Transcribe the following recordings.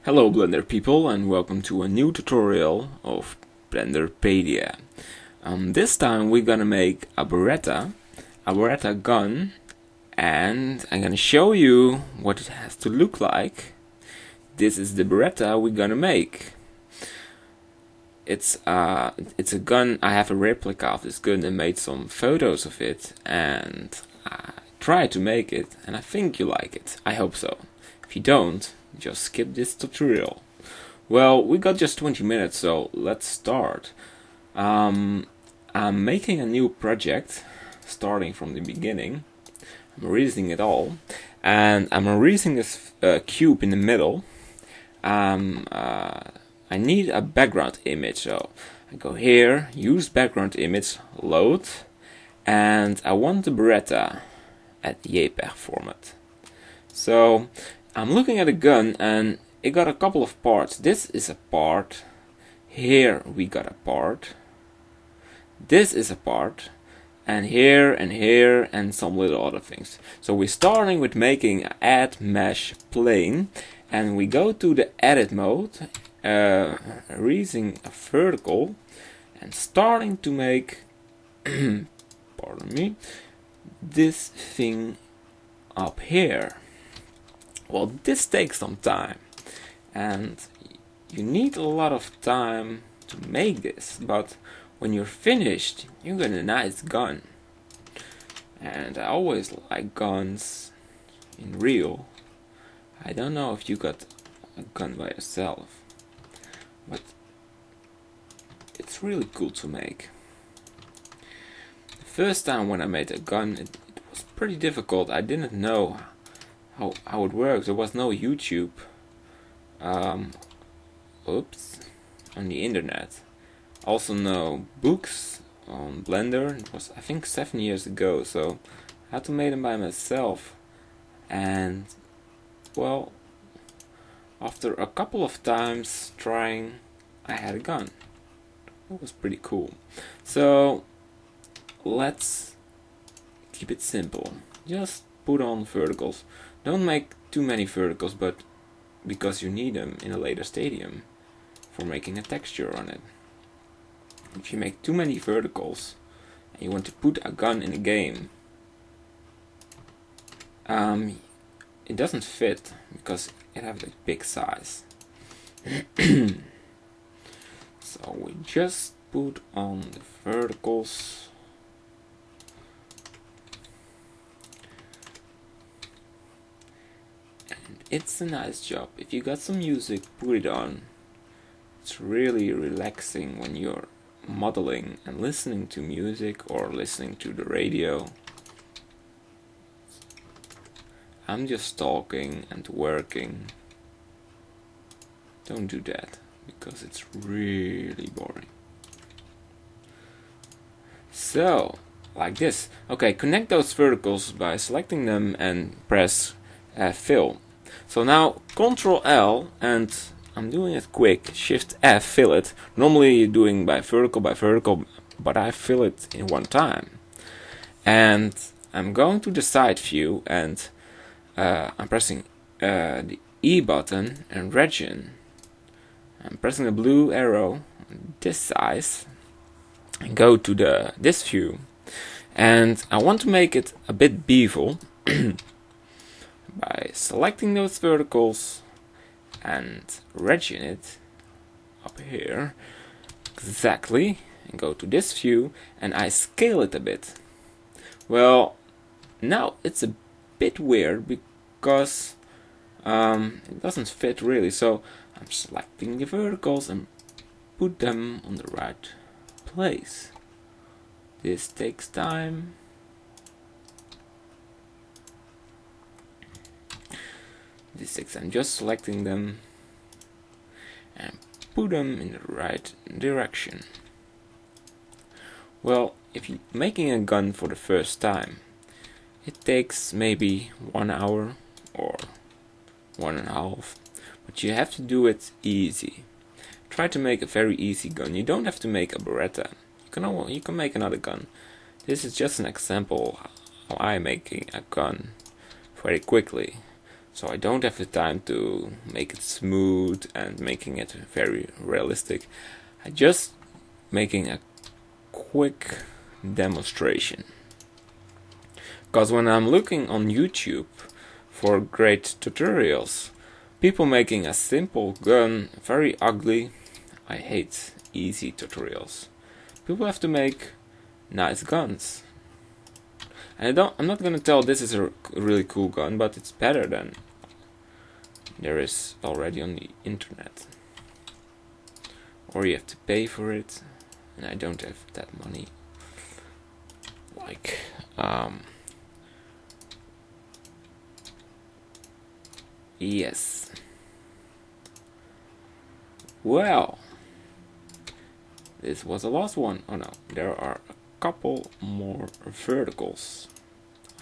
Hello Blender people, and welcome to a new tutorial of Blenderpedia. This time we're gonna make a beretta gun, and I'm gonna show you what it has to look like. This is the beretta we're gonna make. It's a gun. I have a replica of this gun and made some photos of it, and I tried to make it, and I think you like it. I hope so. If you don't, just skip this tutorial. Well, we got just 20 minutes, so let's start. I'm making a new project, starting from the beginning. I'm erasing it all, and I'm erasing this cube in the middle. I need a background image, so I go here, use background image, load, and I want the beretta at JPEG format. So I'm looking at a gun and it got a couple of parts. This is a part. Here we got a part. This is a part. And here and some little other things. So we're starting with making an add mesh plane. And we go to the edit mode, erasing a vertical and starting to make pardon me, this thing up here. Well, this takes some time, and you need a lot of time to make this, but when you're finished, you get a nice gun. And I always like guns in real. I don't know if you got a gun by yourself, but it's really cool to make. The first time when I made a gun, it was pretty difficult. I didn't know how it works. There was no YouTube on the internet. Also no books on Blender. It was, I think, 7 years ago, so I had to make them by myself. And well, after a couple of times trying, I had a gun. It was pretty cool. So let's keep it simple. Just put on verticals. Don't make too many verticals, but because you need them in a later stadium for making a texture on it. If you make too many verticals and you want to put a gun in a game, it doesn't fit because it has a big size. So we just put on the verticals. It's a nice job. If you got some music, put it on. It's really relaxing when you're modeling and listening to music or listening to the radio. I'm just talking and working. Don't do that, because it's really boring. So, like this. Okay, connect those verticals by selecting them and press fill. So now Ctrl L, and I'm doing it quick, Shift F, fill it. Normally you're doing by vertical, but I fill it in one time. And I'm going to the side view, and I'm pressing the E button and region. I'm pressing the blue arrow this size and go to this view. And I want to make it a bit bevel. By selecting those verticals and region it up here exactly, and go to this view, and I scale it a bit. Well, now it's a bit weird because it doesn't fit really, so I'm selecting the verticals and put them on the right place. This takes time. I'm just selecting them and put them in the right direction. Well, if you're making a gun for the first time, it takes maybe 1 hour or 1.5, but you have to do it easy. Try to make a very easy gun. You don't have to make a beretta. You can make another gun. This is just an example how I'm making a gun very quickly. so I don't have the time to make it smooth and making it very realistic. I just making a quick demonstration. Because when I'm looking on YouTube for great tutorials, people making a simple gun very ugly, I hate easy tutorials. People have to make nice guns. And I'm not gonna tell this is a really cool gun, but it's better than there is already on the internet. Or you have to pay for it, and I don't have that money. Like, yes. Well, this was the last one. Oh no, there are a couple more verticals.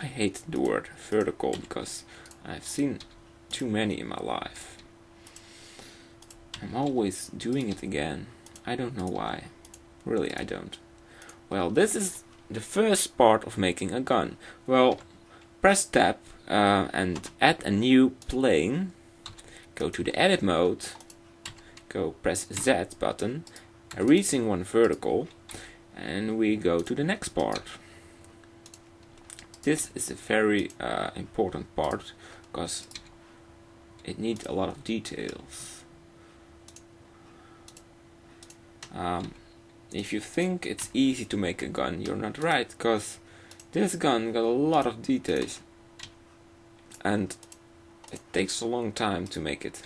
I hate the word vertical because I've seen too many in my life. I'm always doing it again. I don't know why. Really, I don't. Well, this is the first part of making a gun. Well, press tab and add a new plane. Go to the edit mode. Go press Z button. Erasing one vertical. And we go to the next part. This is a very important part because it needs a lot of details. If you think it's easy to make a gun, you're not right, because this gun got a lot of details and it takes a long time to make it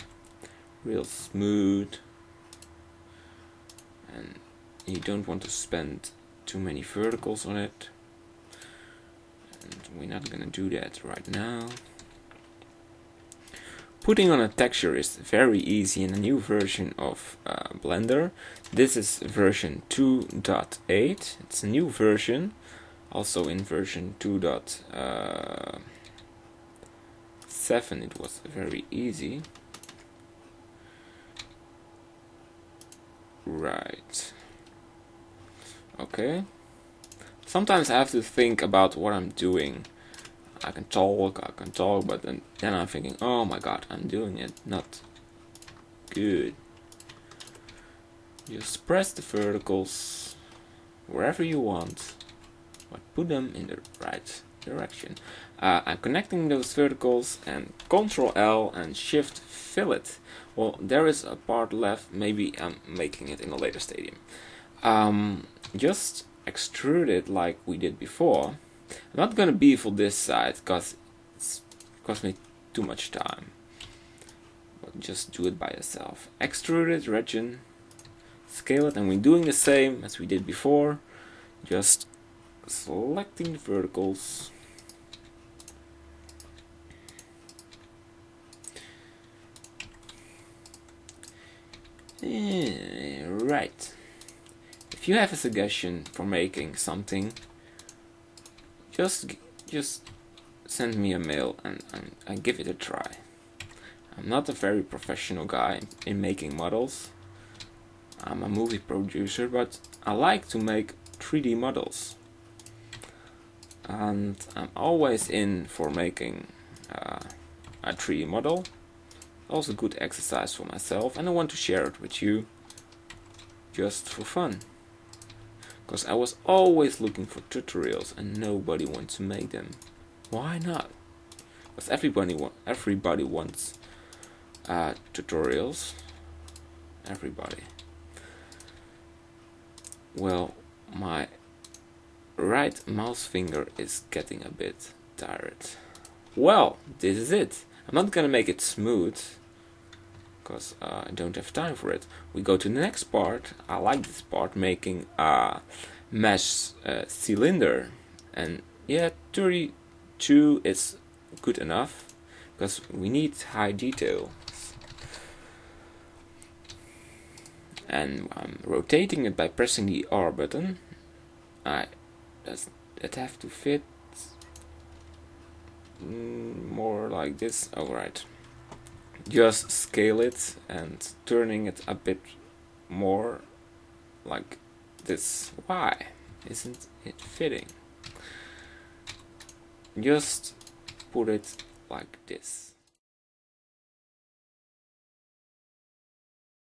real smooth, and you don't want to spend too many verticals on it, and we're not gonna do that right now. Putting on a texture is very easy in a new version of Blender. This is version 2.8. It's a new version. Also in version 2.7 it was very easy. Right. Okay. Sometimes I have to think about what I'm doing. I can talk, but then I'm thinking, oh my god, I'm doing it not good. Just press the verticals wherever you want, but put them in the right direction. I'm connecting those verticals and Ctrl L and Shift fillet. Well, there is a part left, maybe I'm making it in a later stadium. Just extrude it like we did before. I'm not gonna bevel this side because it's cost me too much time. But just do it by yourself. Extrude it, region, scale it, and we're doing the same as we did before. Just selecting the verticals. Right. If you have a suggestion for making something, just send me a mail and give it a try. I'm not a very professional guy in making models. I'm a movie producer, but I like to make 3D models. And I'm always in for making a 3D model. Also good exercise for myself, and I want to share it with you just for fun. Because I was always looking for tutorials and nobody wants to make them. Why not? Because everybody wants tutorials. Everybody. Well, my right mouse finger is getting a bit tired. Well, this is it. I'm not gonna make it smooth because I don't have time for it. We go to the next part. I like this part, making a mesh cylinder, and yeah, 32 is good enough because we need high detail. And I'm rotating it by pressing the R button. Does it have to fit more like this? Alright. Just scale it and turning it a bit more like this. Why isn't it fitting? Just put it like this.